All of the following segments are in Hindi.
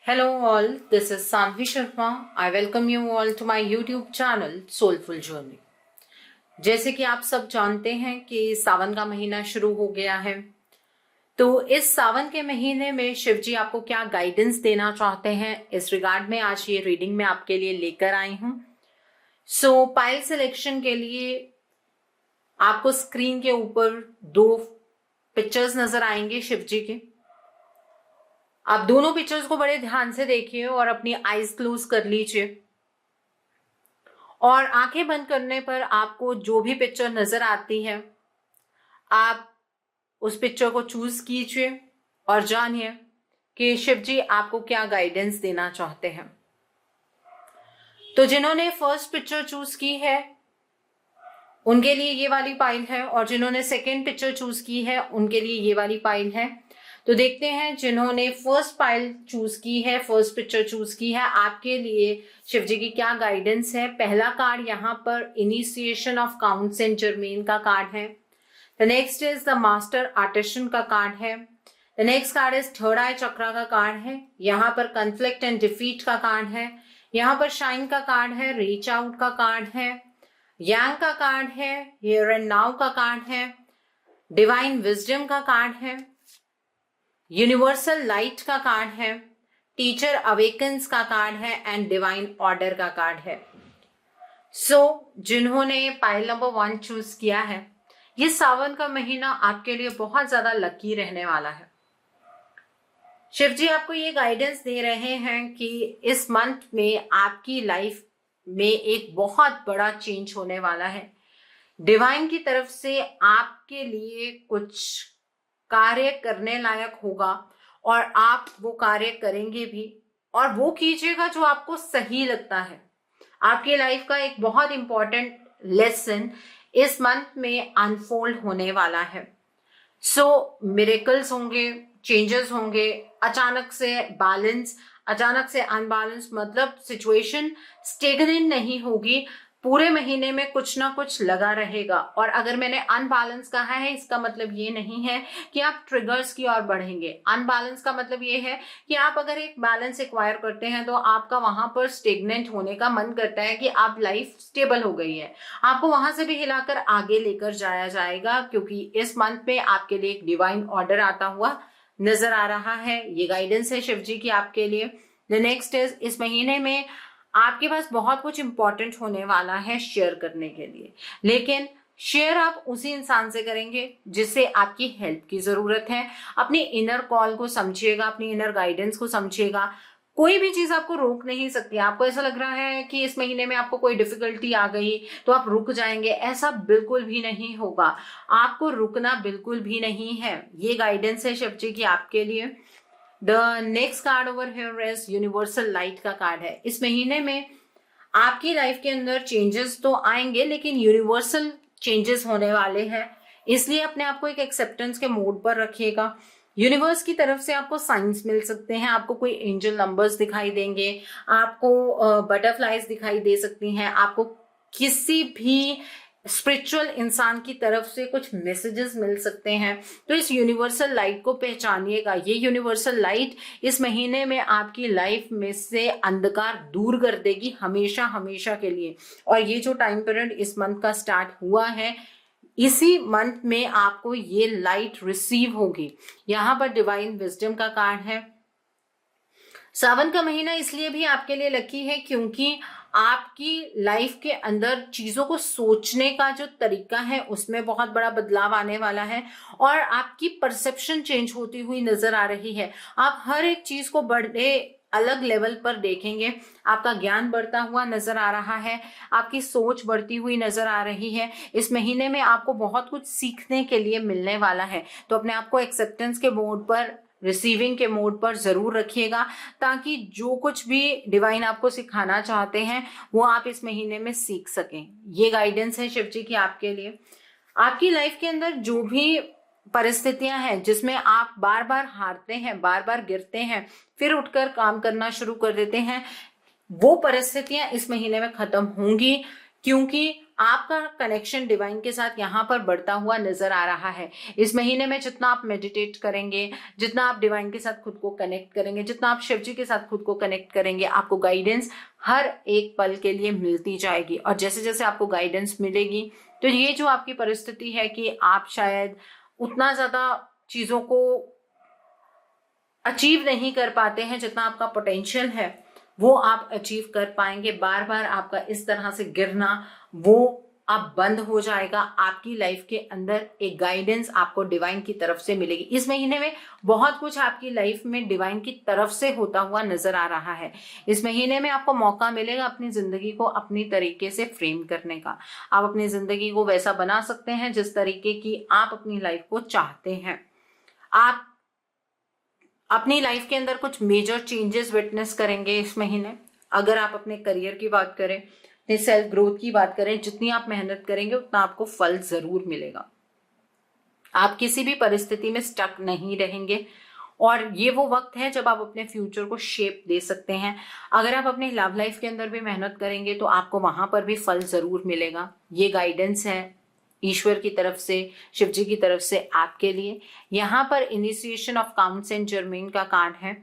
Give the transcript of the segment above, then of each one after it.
Hello all, this is Sanvi Sharma. I welcome you all to my YouTube channel Soulful Journey. जैसे कि आप सब जानते हैं कि सावन का महीना शुरू हो गया है, तो इस सावन के महीने में शिव जी आपको क्या गाइडेंस देना चाहते हैं इस रिगार्ड में आज ये रीडिंग में आपके लिए लेकर आई हूं। सो पाइल सिलेक्शन के लिए आपको स्क्रीन के ऊपर दो पिक्चर्स नजर आएंगे शिव जी के। आप दोनों पिक्चर्स को बड़े ध्यान से देखिए और अपनी आईज क्लोज कर लीजिए और आंखें बंद करने पर आपको जो भी पिक्चर नजर आती है आप उस पिक्चर को चूज कीजिए और जानिए कि शिव जी आपको क्या गाइडेंस देना चाहते हैं। तो जिन्होंने फर्स्ट पिक्चर चूज की है उनके लिए ये वाली पाइल है और जिन्होंने सेकेंड पिक्चर चूज की है उनके लिए ये वाली पाइल है। तो देखते हैं जिन्होंने फर्स्ट पाइल चूज की है, फर्स्ट पिक्चर चूज की है, आपके लिए शिव जी की क्या गाइडेंस है। पहला कार्ड यहाँ पर initiation of Count Saint Germain का कार्ड है। The next is the master artisan का कार्ड है। The next card is third eye chakra का कार्ड है। यहाँ पर कन्फ्लिक्ट एंड डिफीट का कार्ड है। यहाँ पर शाइन का कार्ड है, रीच आउट का कार्ड है, यांग का कार्ड है, हियर एंड नाउ का कार्ड है, डिवाइन विजडम का कार्ड है, यूनिवर्सल लाइट का कार्ड है, टीचर अवेकन्स का कार्ड है एंड डिवाइन ऑर्डर का कार्ड है। सो जिन्होंने पाइल नंबर 1 चूज किया है, ये सावन का महीना आपके लिए बहुत ज्यादा लकी रहने वाला है। शिव जी आपको ये गाइडेंस दे रहे हैं कि इस मंथ में आपकी लाइफ में एक बहुत बड़ा चेंज होने वाला है। डिवाइन की तरफ से आपके लिए कुछ कार्य करने लायक होगा और आप वो कार्य करेंगे भी और वो कीजिएगा जो आपको सही लगता है। आपकी लाइफ का एक बहुत इंपॉर्टेंट लेसन इस मंथ में अनफोल्ड होने वाला है। सो मिरेकल्स होंगे, चेंजेस होंगे, अचानक से बैलेंस, अचानक से अनबैलेंस, मतलब सिचुएशन स्टेगनेंट नहीं होगी। पूरे महीने में कुछ ना कुछ लगा रहेगा। और अगर मैंने अनबैलेंस कहा है इसका मतलब ये नहीं है कि आप ट्रिगर्स की ओर बढ़ेंगे। अनबैलेंस का मतलब ये है कि आप अगर एक बैलेंस एक्वायर करते हैं तो आपका वहां पर स्टेगनेंट होने का मन करता है कि आप लाइफ स्टेबल हो गई है, आपको वहां से भी हिलाकर आगे लेकर जाया जाएगा, क्योंकि इस मंथ में आपके लिए एक डिवाइन ऑर्डर आता हुआ नजर आ रहा है। ये गाइडेंस है शिव जी की आपके लिए। द नेक्स्ट इज, इस महीने में आपके पास बहुत कुछ इंपॉर्टेंट होने वाला है शेयर करने के लिए, लेकिन शेयर आप उसी इंसान से करेंगे जिससे आपकी हेल्प की जरूरत है। अपनी इनर कॉल को समझिएगा, अपनी इनर गाइडेंस को समझिएगा। कोई भी चीज आपको रोक नहीं सकती। आपको ऐसा लग रहा है कि इस महीने में आपको कोई डिफिकल्टी आ गई तो आप रुक जाएंगे, ऐसा बिल्कुल भी नहीं होगा। आपको रुकना बिल्कुल भी नहीं है। ये गाइडेंस है शिव जी की आपके लिए। The next card over here is universal light का कार्ड है। इस महीने में आपकी लाइफ के अंदर चेंजेस तो आएंगे लेकिन यूनिवर्सल चेंजेस होने वाले हैं, इसलिए अपने आप को एक एक्सेप्टेंस के मोड पर रखिएगा। यूनिवर्स की तरफ से आपको साइंस मिल सकते हैं, आपको कोई एंजल नंबर्स दिखाई देंगे, आपको बटरफ्लाइज दिखाई दे सकती हैं, आपको किसी भी स्पिरिचुअल इंसान की तरफ से कुछ मैसेजेस मिल सकते हैं। तो इस यूनिवर्सल लाइट को पहचानिएगा। ये यूनिवर्सल लाइट इस महीने में आपकी लाइफ में से अंधकार दूर कर देगी हमेशा हमेशा के लिए। और ये जो टाइम पीरियड इस मंथ का स्टार्ट हुआ है, इसी मंथ में आपको ये लाइट रिसीव होगी। यहाँ पर डिवाइन विजडम का कार्ड है। सावन का महीना इसलिए भी आपके लिए लकी है क्योंकि आपकी लाइफ के अंदर चीजों को सोचने का जो तरीका है उसमें बहुत बड़ा बदलाव आने वाला है और आपकी परसेप्शन चेंज होती हुई नजर आ रही है। आप हर एक चीज को बड़े अलग लेवल पर देखेंगे। आपका ज्ञान बढ़ता हुआ नजर आ रहा है, आपकी सोच बढ़ती हुई नजर आ रही है। इस महीने में आपको बहुत कुछ सीखने के लिए मिलने वाला है। तो अपने आप को एक्सेप्टेंस के मोड पर, रिसीविंग के मोड पर जरूर रखिएगा, ताकि जो कुछ भी डिवाइन आपको सिखाना चाहते हैं वो आप इस महीने में सीख सकें। ये गाइडेंस है शिव जी की आपके लिए। आपकी लाइफ के अंदर जो भी परिस्थितियां हैं जिसमें आप बार बार हारते हैं, बार बार गिरते हैं, फिर उठकर काम करना शुरू कर देते हैं, वो परिस्थितियां इस महीने में खत्म होंगी, क्योंकि आपका कनेक्शन डिवाइन के साथ यहाँ पर बढ़ता हुआ नजर आ रहा है। इस महीने में जितना आप मेडिटेट करेंगे, जितना आप डिवाइन के साथ खुद को कनेक्ट करेंगे, जितना आप शिव जी के साथ खुद को कनेक्ट करेंगे, आपको गाइडेंस हर एक पल के लिए मिलती जाएगी। और जैसे जैसे आपको गाइडेंस मिलेगी तो ये जो आपकी परिस्थिति है कि आप शायद उतना ज्यादा चीजों को अचीव नहीं कर पाते हैं जितना आपका पोटेंशियल है, वो आप अचीव कर पाएंगे। बार बार आपका इस तरह से गिरना वो अब बंद हो जाएगा। आपकी लाइफ के अंदर एक गाइडेंस आपको डिवाइन की तरफ से मिलेगी। इस महीने में बहुत कुछ आपकी लाइफ में डिवाइन की तरफ से होता हुआ नजर आ रहा है। इस महीने में आपको मौका मिलेगा अपनी जिंदगी को अपनी तरीके से फ्रेम करने का। आप अपनी जिंदगी को वैसा बना सकते हैं जिस तरीके की आप अपनी लाइफ को चाहते हैं। आप अपनी लाइफ के अंदर कुछ मेजर चेंजेस विटनेस करेंगे इस महीने। अगर आप अपने करियर की बात करें, अपने सेल्फ ग्रोथ की बात करें, जितनी आप मेहनत करेंगे उतना आपको फल जरूर मिलेगा। आप किसी भी परिस्थिति में स्टक नहीं रहेंगे और ये वो वक्त है जब आप अपने फ्यूचर को शेप दे सकते हैं। अगर आप अपने लव लाइफ के अंदर भी मेहनत करेंगे तो आपको वहां पर भी फल जरूर मिलेगा। ये गाइडेंस है ईश्वर की तरफ से, शिव जी की तरफ से आपके लिए। यहाँ पर initiation of Count Saint Germain का कार्ड है।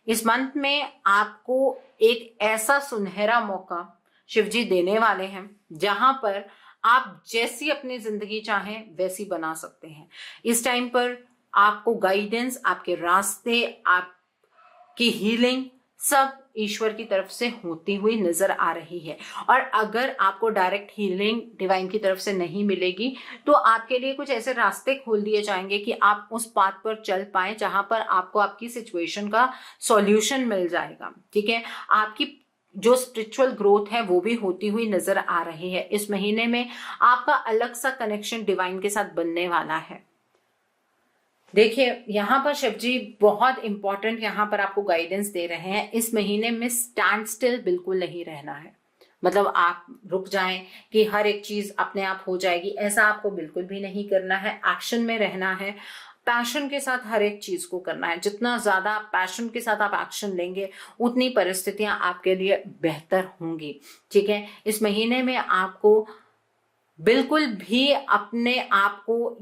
इस मंथ में आपको एक ऐसा सुनहरा मौका शिव जी देने वाले हैं जहां पर आप जैसी अपनी जिंदगी चाहें वैसी बना सकते हैं। इस टाइम पर आपको गाइडेंस, आपके रास्ते, आपकी हीलिंग सब ईश्वर की तरफ से होती हुई नजर आ रही है। और अगर आपको डायरेक्ट हीलिंग डिवाइन की तरफ से नहीं मिलेगी तो आपके लिए कुछ ऐसे रास्ते खोल दिए जाएंगे कि आप उस पाथ पर चल पाए जहां पर आपको आपकी सिचुएशन का सॉल्यूशन मिल जाएगा। ठीक है, आपकी जो स्पिरिचुअल ग्रोथ है वो भी होती हुई नजर आ रही है। इस महीने में आपका अलग सा कनेक्शन डिवाइन के साथ बनने वाला है। देखिए, यहाँ पर शिव जी बहुत इंपॉर्टेंट यहाँ पर आपको गाइडेंस दे रहे हैं। इस महीने में स्टैंड स्टिल बिल्कुल नहीं रहना है। मतलब आप रुक जाएं कि हर एक चीज अपने आप हो जाएगी, ऐसा आपको बिल्कुल भी नहीं करना है। एक्शन में रहना है, पैशन के साथ हर एक चीज को करना है। जितना ज्यादा पैशन के साथ आप एक्शन लेंगे उतनी परिस्थितियां आपके लिए बेहतर होंगी। ठीक है, इस महीने में आपको बिल्कुल भी अपने आप को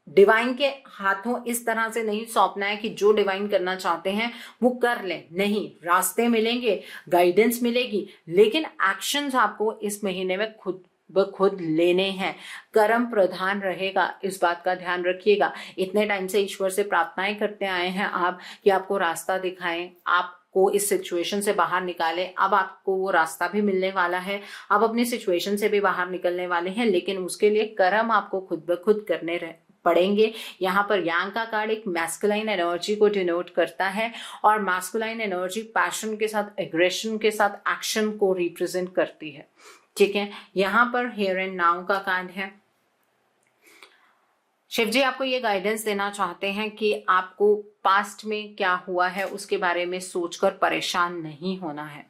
डिवाइन के हाथों इस तरह से नहीं सौंपना है कि जो डिवाइन करना चाहते हैं वो कर लें। नहीं, रास्ते मिलेंगे, गाइडेंस मिलेगी, लेकिन एक्शंस आपको इस महीने में खुद ब खुद लेने हैं। कर्म प्रधान रहेगा, इस बात का ध्यान रखिएगा। इतने टाइम से ईश्वर से प्रार्थनाएं करते आए हैं आप कि आपको रास्ता दिखाएं, आपको इस सिचुएशन से बाहर निकाले। अब आपको वो रास्ता भी मिलने वाला है, आप अपनी सिचुएशन से भी बाहर निकलने वाले हैं, लेकिन उसके लिए कर्म आपको खुद ब खुद करने पड़ेंगे। यहाँ पर यांग का कार्ड एक मैस्कुलाइन एनर्जी को डिनोट करता है और मैस्कुलाइन एनर्जी पैशन के साथ, एग्रेशन के साथ एक्शन को रिप्रेजेंट करती है। ठीक है, यहाँ पर हियर एंड नाउ का कार्ड है। शिव जी आपको ये गाइडेंस देना चाहते हैं कि आपको पास्ट में क्या हुआ है उसके बारे में सोचकर परेशान नहीं होना है।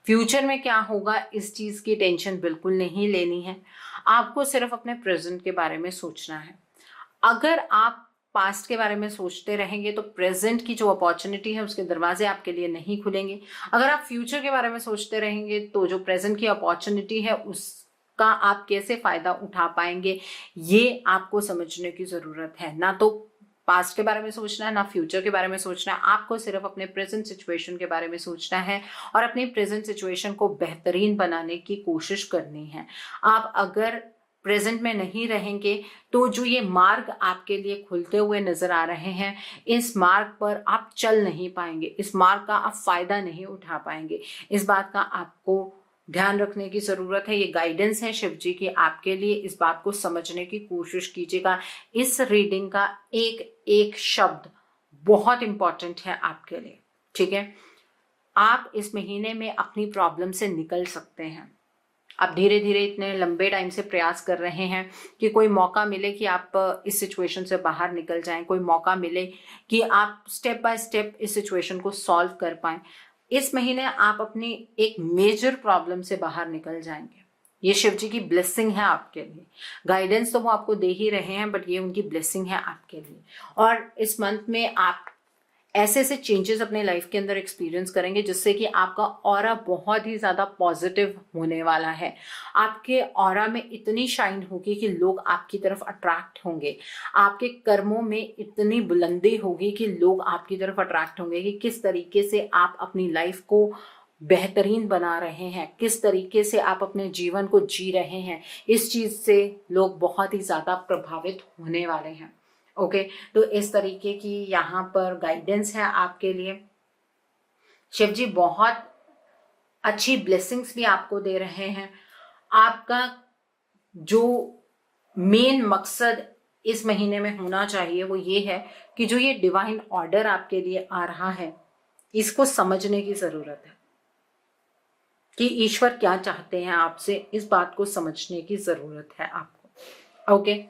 फ्यूचर में क्या होगा इस चीज की टेंशन बिल्कुल नहीं लेनी है। आपको सिर्फ अपने प्रेजेंट के बारे में सोचना है। अगर आप पास्ट के बारे में सोचते रहेंगे तो प्रेजेंट की जो अपॉर्चुनिटी है उसके दरवाजे आपके लिए नहीं खुलेंगे। अगर आप फ्यूचर के बारे में सोचते रहेंगे तो जो प्रेजेंट की अपॉर्चुनिटी है उसका आप कैसे फायदा उठा पाएंगे, ये आपको समझने की जरूरत है। ना तो पास्ट के बारे में सोचना है, ना फ्यूचर के बारे में सोचना है। आपको सिर्फ अपने प्रेजेंट सिचुएशन के बारे में सोचना है और अपनी प्रेजेंट सिचुएशन को बेहतरीन बनाने की कोशिश करनी है। आप अगर प्रेजेंट में नहीं रहेंगे तो जो ये मार्ग आपके लिए खुलते हुए नजर आ रहे हैं, इस मार्ग पर आप चल नहीं पाएंगे, इस मार्ग का आप फायदा नहीं उठा पाएंगे। इस बात का आपको ध्यान रखने की जरूरत है। ये गाइडेंस है शिव जी की आपके लिए। इस बात को समझने की कोशिश कीजिएगा। इस रीडिंग का एक एक शब्द बहुत इंपॉर्टेंट है आपके लिए। ठीक है, आप इस महीने में अपनी प्रॉब्लम से निकल सकते हैं। आप धीरे धीरे इतने लंबे टाइम से प्रयास कर रहे हैं कि कोई मौका मिले कि आप इस सिचुएशन से बाहर निकल जाएं, कोई मौका मिले कि आप स्टेप बाय स्टेप इस सिचुएशन को सॉल्व कर पाएं। इस महीने आप अपनी एक मेजर प्रॉब्लम से बाहर निकल जाएंगे। ये शिव जी की ब्लेसिंग है आपके लिए। गाइडेंस तो वो आपको दे ही रहे हैं, बट ये उनकी ब्लेसिंग है आपके लिए। और इस मंथ में आप ऐसे ऐसे चेंजेस अपने लाइफ के अंदर एक्सपीरियंस करेंगे जिससे कि आपका ऑरा बहुत ही ज्यादा पॉजिटिव होने वाला है। आपके ऑरा में इतनी शाइन होगी कि लोग आपकी तरफ अट्रैक्ट होंगे। आपके कर्मों में इतनी बुलंदी होगी कि लोग आपकी तरफ अट्रैक्ट होंगे कि किस तरीके से आप अपनी लाइफ को बेहतरीन बना रहे हैं, किस तरीके से आप अपने जीवन को जी रहे हैं। इस चीज से लोग बहुत ही ज्यादा प्रभावित होने वाले हैं। ओके, तो इस तरीके की यहाँ पर गाइडेंस है आपके लिए। शिव जी बहुत अच्छी ब्लेसिंग्स भी आपको दे रहे हैं। आपका जो मेन मकसद इस महीने में होना चाहिए वो ये है कि जो ये डिवाइन ऑर्डर आपके लिए आ रहा है इसको समझने की जरूरत है कि ईश्वर क्या चाहते हैं आपसे। इस बात को समझने की जरूरत है आपको। ओके,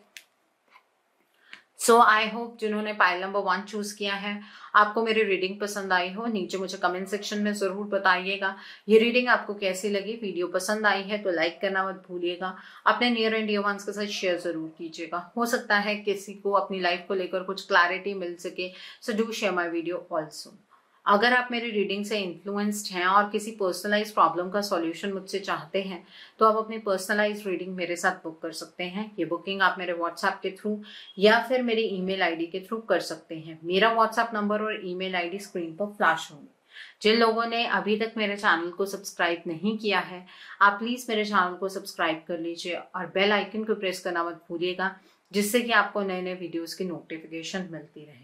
सो आई होप जिन्होंने पाइल नंबर 1 चूज किया है आपको मेरी रीडिंग पसंद आई हो। नीचे मुझे कमेंट सेक्शन में जरूर बताइएगा ये रीडिंग आपको कैसी लगी। वीडियो पसंद आई है तो लाइक करना मत भूलिएगा। अपने नियर एंड डियर वंस के साथ शेयर जरूर कीजिएगा। हो सकता है किसी को अपनी लाइफ को लेकर कुछ क्लैरिटी मिल सके, so do share my video also. अगर आप मेरी रीडिंग से इन्फ्लुएंस्ड हैं और किसी पर्सनलाइज प्रॉब्लम का सॉल्यूशन मुझसे चाहते हैं तो आप अपनी पर्सनलाइज रीडिंग मेरे साथ बुक कर सकते हैं। ये बुकिंग आप मेरे व्हाट्सएप के थ्रू या फिर मेरी ईमेल आईडी के थ्रू कर सकते हैं। मेरा व्हाट्सएप नंबर और ईमेल आईडी स्क्रीन पर फ्लैश होंगे। जिन लोगों ने अभी तक मेरे चैनल को सब्सक्राइब नहीं किया है आप प्लीज मेरे चैनल को सब्सक्राइब कर लीजिए और बेल आइकन को प्रेस करना मत भूलिएगा जिससे कि आपको नए नए वीडियोस की नोटिफिकेशन मिलती रहे।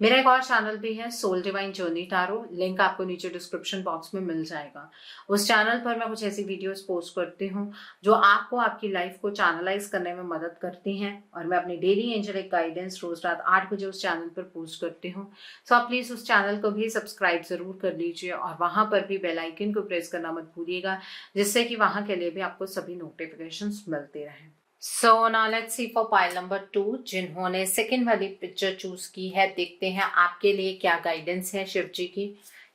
मेरा एक और चैनल भी है Soul Divine Journey Tarot, link आपको नीचे डिस्क्रिप्शन बॉक्स में मिल जाएगा। उस चैनल पर मैं कुछ ऐसी वीडियोस पोस्ट करती हूँ जो आपको आपकी लाइफ को चैनलाइज करने में मदद करती हैं और मैं अपनी डेली एंजेलिक गाइडेंस रोज रात 8 बजे उस चैनल पर पोस्ट करती हूँ। सो आप प्लीज उस चैनल को भी सब्सक्राइब जरूर कर लीजिए और वहां पर भी बेल आइकन को प्रेस करना मत भूलिएगा जिससे कि वहां के लिए भी आपको सभी नोटिफिकेशंस मिलते रहें। So now let's see for pile number 2 जिन्होंने सेकेंड वाली पिक्चर चूज की है। देखते हैं आपके लिए क्या गाइडेंस है शिव जी की।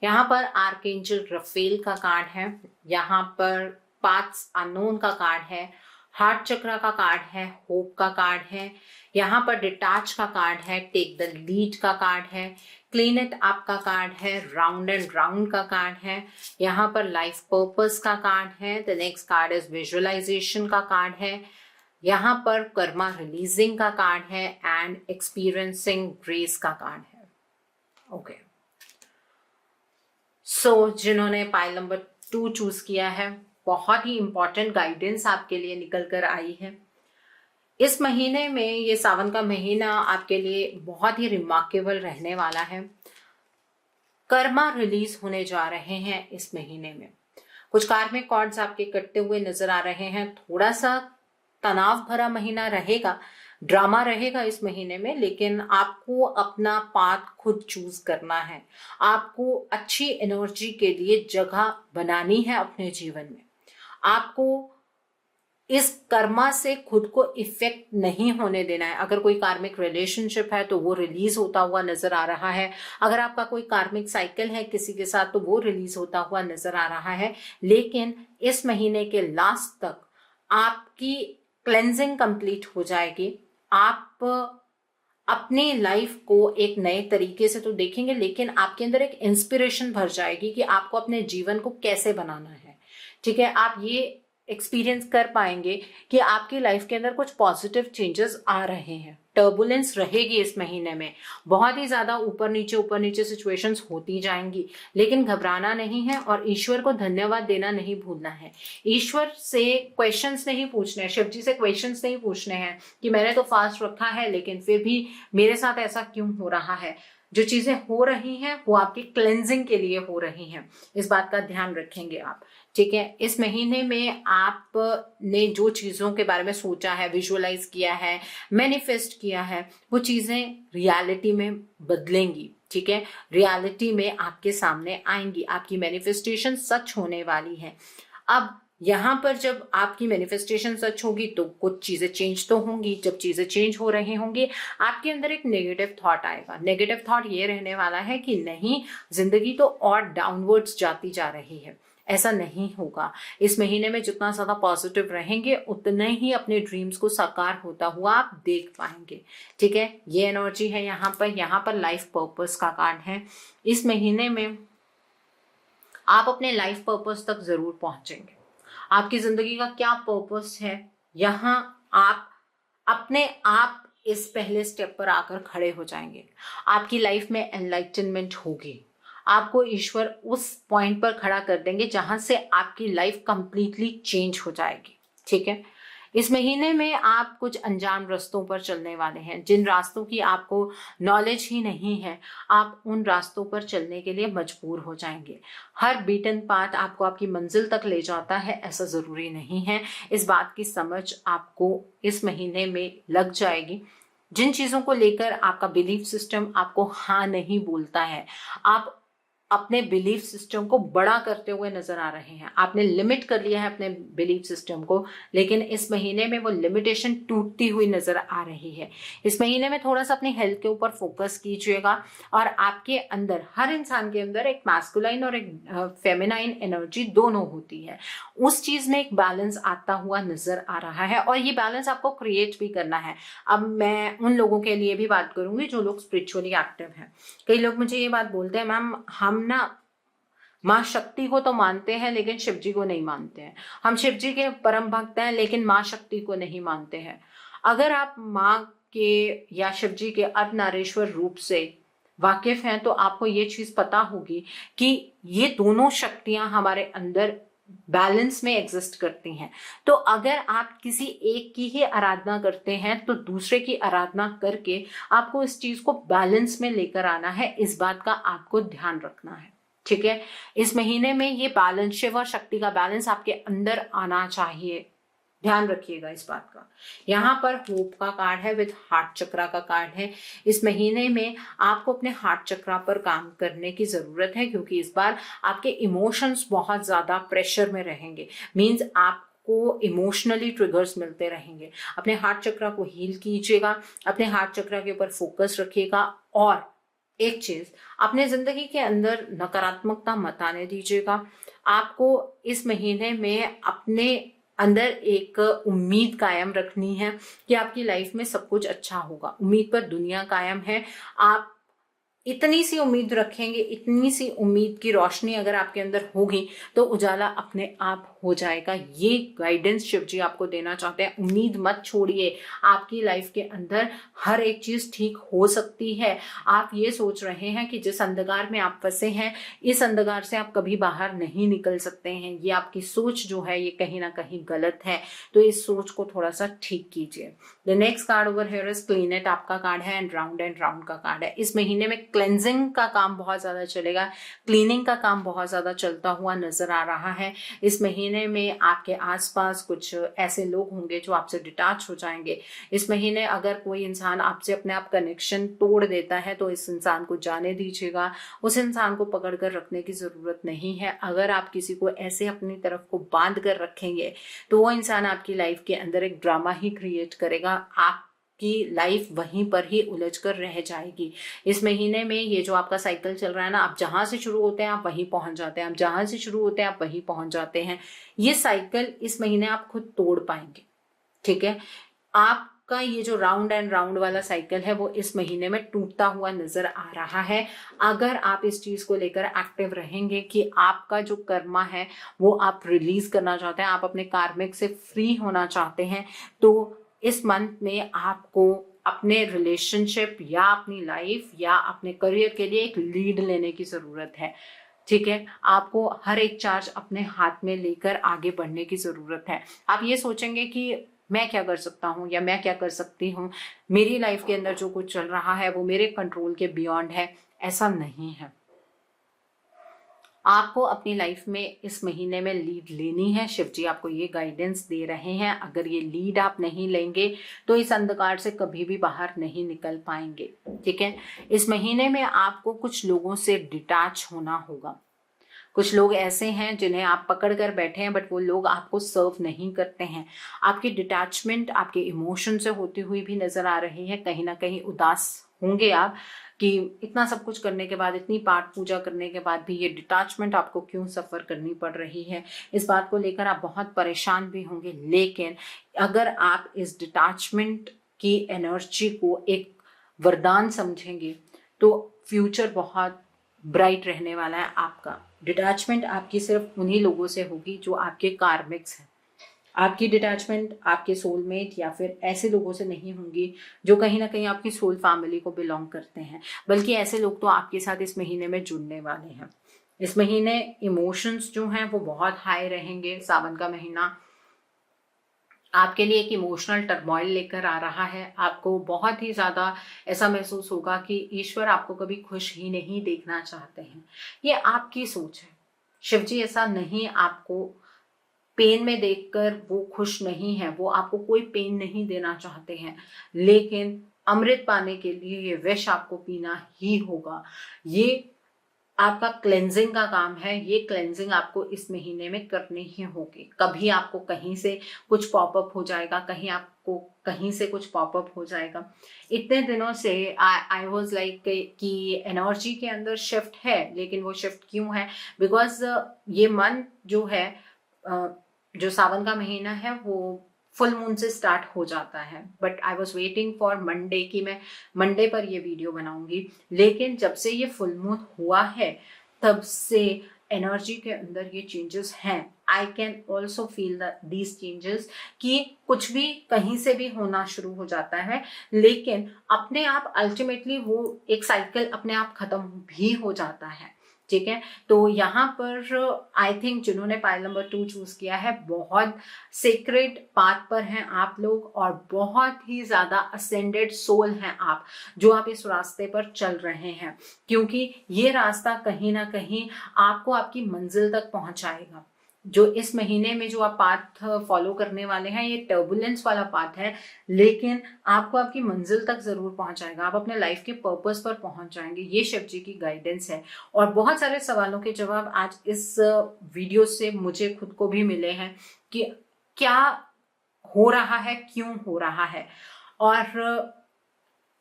यहाँ पर आर्कएंजल रफेल का कार्ड है, यहाँ पर पाथ्स अननोन का कार्ड है, हार्ट चक्र का कार्ड है, होप का कार्ड है, यहाँ पर डिटैच का कार्ड है, टेक द लीड का कार्ड है, क्लीन इट अप का कार्ड है, राउंड एंड राउंड का कार्ड है, यहाँ पर लाइफ पर्पस का कार्ड है। The next card is visualisation का कार्ड है, यहाँ पर कर्मा रिलीजिंग का कार्ड है एंड एक्सपीरियंसिंग ग्रेस का कार्ड है। ओके, सो जिन्होंने पाइल नंबर 2 चूज किया है बहुत ही इंपॉर्टेंट गाइडेंस आपके लिए निकल कर आई है। इस महीने में ये सावन का महीना आपके लिए बहुत ही रिमार्केबल रहने वाला है। कर्मा रिलीज होने जा रहे हैं इस महीने में। कुछ कार्मिक कॉर्ड्स आपके कटते हुए नजर आ रहे हैं। थोड़ा सा तनाव भरा महीना रहेगा, ड्रामा रहेगा इस महीने में, लेकिन आपको अपना पाथ खुद चूज करना है। आपको अच्छी एनर्जी के लिए जगह बनानी है अपने जीवन में। आपको इस कर्मा से खुद को इफेक्ट नहीं होने देना है। अगर कोई कार्मिक रिलेशनशिप है तो वो रिलीज होता हुआ नजर आ रहा है। अगर आपका कोई कार्मिक साइकिल है किसी के साथ तो वो रिलीज होता हुआ नजर आ रहा है। लेकिन इस महीने के लास्ट तक आपकी क्लेंजिंग कंप्लीट हो जाएगी। आप अपनी लाइफ को एक नए तरीके से तो देखेंगे लेकिन आपके अंदर एक इंस्पिरेशन भर जाएगी कि आपको अपने जीवन को कैसे बनाना है। ठीक है, आप ये एक्सपीरियंस कर पाएंगे कि आपकी लाइफ के अंदर कुछ पॉजिटिव चेंजेस आ रहे हैं। टर्बुलेंस रहेगी इस महीने में, बहुत ही ज्यादा ऊपर नीचे सिचुएशंस होती जाएंगी, लेकिन घबराना नहीं है और ईश्वर को धन्यवाद देना नहीं भूलना है। ईश्वर से क्वेश्चंस नहीं पूछने हैं, शिव जी से क्वेश्चंस नहीं पूछने हैं कि मैंने तो फास्ट रखा है लेकिन फिर भी मेरे साथ ऐसा क्यों हो रहा है। जो चीजें हो रही हैं वो आपकी क्लेंजिंग के लिए हो रही हैं, इस बात का ध्यान रखेंगे आप। ठीक है, इस महीने में आपने जो चीजों के बारे में सोचा है, विजुअलाइज किया है, मैनिफेस्ट किया है, वो चीजें रियलिटी में बदलेंगी। ठीक है, रियलिटी में आपके सामने आएंगी, आपकी मैनिफेस्टेशन सच होने वाली है। अब यहाँ पर जब आपकी मैनिफेस्टेशन सच होगी तो कुछ चीजें चेंज तो होंगी। जब चीजें चेंज हो रही होंगी आपके अंदर एक नेगेटिव थॉट आएगा। नेगेटिव थॉट ये रहने वाला है कि नहीं, जिंदगी तो और डाउनवर्ड्स जाती जा रही है, ऐसा नहीं होगा। इस महीने में जितना ज्यादा पॉजिटिव रहेंगे उतने ही अपने ड्रीम्स को साकार होता हुआ आप देख पाएंगे। ठीक है, ये एनर्जी है यहाँ पर लाइफ पर्पस का कार्ड है। इस महीने में आप अपने लाइफ पर्पस तक जरूर पहुंचेंगे। आपकी जिंदगी का क्या पर्पस है, यहाँ आप अपने आप इस पहले स्टेप पर आकर खड़े हो जाएंगे। आपकी लाइफ में एनलाइटनमेंट होगी। आपको ईश्वर उस पॉइंट पर खड़ा कर देंगे जहां से आपकी लाइफ कंप्लीटली चेंज हो जाएगी। ठीक है, इस महीने में आप कुछ अनजान रास्तों पर चलने वाले हैं। जिन रास्तों की आपको नॉलेज ही नहीं है, आप उन रास्तों पर चलने के लिए मजबूर हो जाएंगे। हर बीटन पाथ आपको आपकी मंजिल तक ले जाता है, ऐसा जरूरी नहीं है। इस बात की समझ आपको इस महीने में लग जाएगी। जिन चीजों को लेकर आपका बिलीफ सिस्टम आपको हाँ नहीं बोलता है, आप अपने बिलीफ सिस्टम को बड़ा करते हुए नजर आ रहे हैं। आपने लिमिट कर लिया है अपने बिलीफ सिस्टम को, लेकिन इस महीने में वो लिमिटेशन टूटती हुई नजर आ रही है। इस महीने में थोड़ा सा अपनी हेल्थ के ऊपर फोकस कीजिएगा और आपके अंदर, हर इंसान के अंदर एक मैस्कुलाइन और एक फेमिनाइन एनर्जी दोनों होती है। उस चीज में एक बैलेंस आता हुआ नजर आ रहा है और ये बैलेंस आपको क्रिएट भी करना है। अब मैं उन लोगों के लिए भी बात करूंगी जो लोग स्पिरिचुअली एक्टिव हैं। कई लोग मुझे ये बात बोलते हैं, मैम हम ना माँ शक्ति को तो मानते हैं लेकिन शिव जी को नहीं मानते हैं। हम शिव जी के परम भक्त हैं लेकिन माँ शक्ति को नहीं मानते हैं। अगर आप माँ के या शिव जी के अर्धनारीश्वर रूप से वाकिफ हैं तो आपको ये चीज पता होगी कि ये दोनों शक्तियां हमारे अंदर बैलेंस में एग्जिस्ट करती हैं। तो अगर आप किसी एक की ही आराधना करते हैं तो दूसरे की आराधना करके आपको इस चीज को बैलेंस में लेकर आना है। इस बात का आपको ध्यान रखना है। ठीक है, इस महीने में ये बैलेंस, शिव और शक्ति का बैलेंस आपके अंदर आना चाहिए। ध्यान रखिएगा इस बात का। यहाँ पर होप का कार्ड है विद हार्ट चक्रा का कार्ड है। इस महीने में आपको अपने हार्ट चक्रा पर काम करने की जरूरत है क्योंकि इस बार आपके इमोशंस बहुत ज्यादा प्रेशर में रहेंगे। मींस आपको इमोशनली ट्रिगर्स मिलते रहेंगे। अपने हार्ट चक्रा को हील कीजिएगा, अपने हार्ट चक्रा के ऊपर फोकस रखिएगा और एक चीज, अपने जिंदगी के अंदर नकारात्मकता मत आने दीजिएगा। आपको इस महीने में अपने अंदर एक उम्मीद कायम रखनी है कि आपकी लाइफ में सब कुछ अच्छा होगा। उम्मीद पर दुनिया कायम है। आप इतनी सी उम्मीद रखेंगे, इतनी सी उम्मीद की रोशनी अगर आपके अंदर होगी तो उजाला अपने आप हो जाएगा। ये गाइडेंस शिव जी आपको देना चाहते हैं। उम्मीद मत छोड़िए, आपकी लाइफ के अंदर हर एक चीज ठीक हो सकती है। आप ये सोच रहे हैं कि जिस अंधकार में आप फंसे हैं, इस अंधकार से आप कभी बाहर नहीं निकल सकते हैं। ये आपकी सोच जो है ये कहीं ना कहीं गलत है, तो इस सोच को थोड़ा सा ठीक कीजिए। The next card over here is clean it, आपका कार्ड है एंड राउंड का कार्ड है। इस महीने में क्लेंजिंग का काम बहुत ज्यादा चलेगा, क्लीनिंग का काम बहुत ज्यादा चलता हुआ नजर आ रहा है। इस महीने में आपके आसपास कुछ ऐसे लोग होंगे जो आपसे डिटैच हो जाएंगे। इस महीने अगर कोई इंसान आपसे अपने आप कनेक्शन तोड़ देता है तो इस इंसान को जाने दीजिएगा। उस इंसान को पकड़ कर रखने की जरूरत नहीं है। अगर आप किसी को ऐसे अपनी तरफ को बांध कर रखेंगे तो वो इंसान आपकी लाइफ के अंदर एक ड्रामा ही क्रिएट करेगा। आप की लाइफ वहीं पर ही उलझ कर रह जाएगी। इस महीने में ये जो आपका साइकिल चल रहा है ना, आप जहां से शुरू होते हैं आप वहीं पहुंच जाते हैं, आप जहां से शुरू होते हैं आप वहीं पहुंच जाते हैं। ये साइकिल इस महीने आप खुद तोड़ पाएंगे। ठीक है, आपका ये जो राउंड एंड राउंड वाला साइकिल है वो इस महीने में टूटता हुआ नजर आ रहा है। अगर आप इस चीज को लेकर एक्टिव रहेंगे कि आपका जो कर्मा है वो आप रिलीज करना चाहते हैं, आप अपने कार्मिक से फ्री होना चाहते हैं, तो इस मंथ में आपको अपने रिलेशनशिप या अपनी लाइफ या अपने करियर के लिए एक लीड लेने की जरूरत है। ठीक है, आपको हर एक चार्ज अपने हाथ में लेकर आगे बढ़ने की जरूरत है। आप ये सोचेंगे कि मैं क्या कर सकता हूँ या मैं क्या कर सकती हूँ, मेरी लाइफ के अंदर जो कुछ चल रहा है वो मेरे कंट्रोल के बियॉन्ड है, ऐसा नहीं है। आपको अपनी लाइफ में इस महीने में लीड लेनी है। शिव जी आपको ये गाइडेंस दे रहे हैं। अगर ये लीड आप नहीं लेंगे तो इस अंधकार से कभी भी बाहर नहीं निकल पाएंगे। ठीक है, इस महीने में आपको कुछ लोगों से डिटैच होना होगा। कुछ लोग ऐसे हैं जिन्हें आप पकड़ कर बैठे हैं बट वो लोग आपको सर्व नहीं करते हैं। आपकी डिटैचमेंट आपके इमोशन से होती हुई भी नजर आ रही है। कहीं ना कहीं उदास होंगे आप, कि इतना सब कुछ करने के बाद, इतनी पाठ पूजा करने के बाद भी ये डिटैचमेंट आपको क्यों सफ़र करनी पड़ रही है। इस बात को लेकर आप बहुत परेशान भी होंगे, लेकिन अगर आप इस डिटैचमेंट की एनर्जी को एक वरदान समझेंगे तो फ्यूचर बहुत ब्राइट रहने वाला है आपका। डिटैचमेंट आपकी सिर्फ उन्हीं लोगों से होगी जो आपके कार्मिक्स हैं। आपकी डिटैचमेंट आपके सोलमेट या फिर ऐसे लोगों से नहीं होंगी जो कहीं ना कहीं आपकी सोल फैमिली को बिलोंग करते हैं, बल्कि ऐसे लोग तो आपके साथ इस महीने में जुड़ने वाले हैं। इस महीने इमोशंस जो हैं वो बहुत हाई रहेंगे। सावन का महीना आपके लिए एक इमोशनल टर्मोइल लेकर आ रहा है। आपको बहुत ही ज़्यादा ऐसा महसूस होगा कि ईश्वर आपको कभी खुश ही नहीं देखना चाहते हैं। ये आपकी सोच है। शिव जी ऐसा नहीं, आपको पेन में देखकर वो खुश नहीं है, वो आपको कोई पेन नहीं देना चाहते हैं, लेकिन अमृत पाने के लिए ये विष आपको पीना ही होगा। ये आपका क्लेंजिंग का काम है। ये क्लेंजिंग आपको इस महीने में करनी ही होगी। कभी आपको कहीं से कुछ पॉपअप हो जाएगा, कहीं आपको कहीं से कुछ पॉपअप हो जाएगा। इतने दिनों से आई वॉज लाइक कि एनर्जी के अंदर शिफ्ट है, लेकिन वो शिफ्ट क्यों है? बिकॉज ये मंथ जो है, जो सावन का महीना है, वो फुल मून से स्टार्ट हो जाता है। But I was waiting for Monday कि मैं मंडे पर ये वीडियो बनाऊंगी, लेकिन जब से ये फुल मून हुआ है तब से एनर्जी के अंदर ये चेंजेस हैं। I can also feel these changes कि कुछ भी कहीं से भी होना शुरू हो जाता है, लेकिन अपने आप अल्टीमेटली वो एक साइकिल अपने आप खत्म भी हो जाता है। ठीक है, तो यहाँ पर आई थिंक जिन्होंने पाइल नंबर 2 चूज किया है, बहुत सेक्रेड पाथ पर हैं आप लोग और बहुत ही ज्यादा असेंडेड सोल हैं आप, जो आप इस रास्ते पर चल रहे हैं, क्योंकि ये रास्ता कहीं ना कहीं आपको आपकी मंजिल तक पहुंचाएगा। जो इस महीने में जो आप पाथ फॉलो करने वाले हैं, ये टर्बुलेंस वाला पाथ है, लेकिन आपको आपकी मंजिल तक जरूर पहुंचाएगा। आप अपने लाइफ के पर्पस पर पहुंच जाएंगे। ये शिव जी की गाइडेंस है। और बहुत सारे सवालों के जवाब आज इस वीडियो से मुझे खुद को भी मिले हैं कि क्या हो रहा है, क्यों हो रहा है। और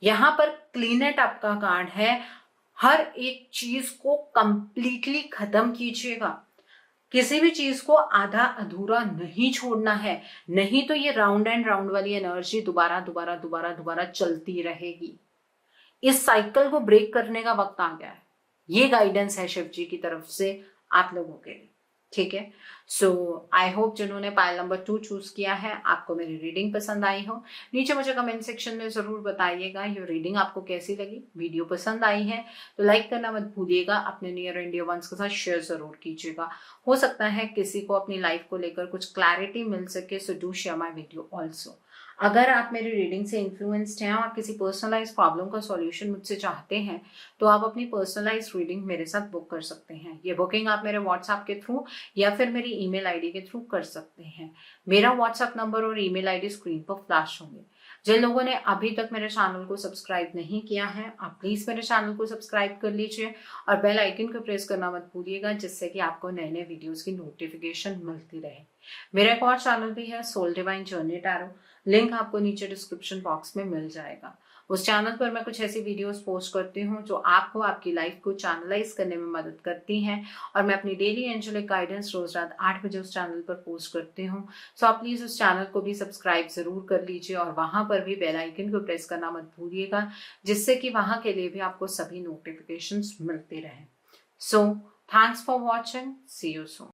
यहाँ पर क्लीनेट आपका कार्ड है। हर एक चीज को कंप्लीटली खत्म कीजिएगा। किसी भी चीज को आधा अधूरा नहीं छोड़ना है, नहीं तो ये राउंड एंड राउंड वाली एनर्जी दोबारा दोबारा दोबारा दोबारा चलती रहेगी। इस साइकिल को ब्रेक करने का वक्त आ गया है। ये गाइडेंस है शिव जी की तरफ से आप लोगों के लिए। ठीक है, सो आई होप जिन्होंने पाइल नंबर 2 चूज किया है, आपको मेरी रीडिंग पसंद आई हो। नीचे मुझे कमेंट सेक्शन में जरूर बताइएगा ये रीडिंग आपको कैसी लगी। वीडियो पसंद आई है तो लाइक करना मत भूलिएगा। अपने नियर एंड डियर वंस के साथ शेयर जरूर कीजिएगा। हो सकता है किसी को अपनी लाइफ को लेकर कुछ क्लैरिटी मिल सके, so do share my video also. अगर आप मेरी रीडिंग से इन्फ्लुएंस्ड हैं और किसी पर्सनलाइज प्रॉब्लम का सॉल्यूशन मुझसे चाहते हैं, तो आप अपनी पर्सनलाइज रीडिंग मेरे साथ बुक कर सकते हैं। ये बुकिंग आप मेरे व्हाट्सएप के थ्रू या फिर मेरी ईमेल आईडी के थ्रू कर सकते हैं। मेरा व्हाट्सएप नंबर और ईमेल आईडी स्क्रीन पर फ्लैश होंगे। जिन लोगों ने अभी तक मेरे चैनल को सब्सक्राइब नहीं किया है, आप प्लीज मेरे चैनल को सब्सक्राइब कर लीजिए और बेल आइकन को प्रेस करना मत भूलिएगा, जिससे कि आपको नए नए वीडियोस की नोटिफिकेशन मिलती रहे। मेरा एक और चैनल भी है, Soul Divine Journey Tarot. Link आपको नीचे डिस्क्रिप्शन बॉक्स में मिल जाएगा। उस चैनल पर मैं कुछ ऐसी वीडियोस पोस्ट करती हूँ जो आपको आपकी लाइफ को चैनलाइज करने में मदद करती हैं, और मैं अपनी डेली एंजेलिक गाइडेंस रोज रात 8 बजे उस चैनल पर पोस्ट करती हूँ। सो आप प्लीज उस चैनल को भी सब्सक्राइब जरूर कर लीजिए और वहां पर भी बेल आइकन को प्रेस करना मत भूलिएगा, जिससे कि वहां के लिए भी आपको सभी नोटिफिकेशंस मिलते रहे। So thanks for watching, see you soon.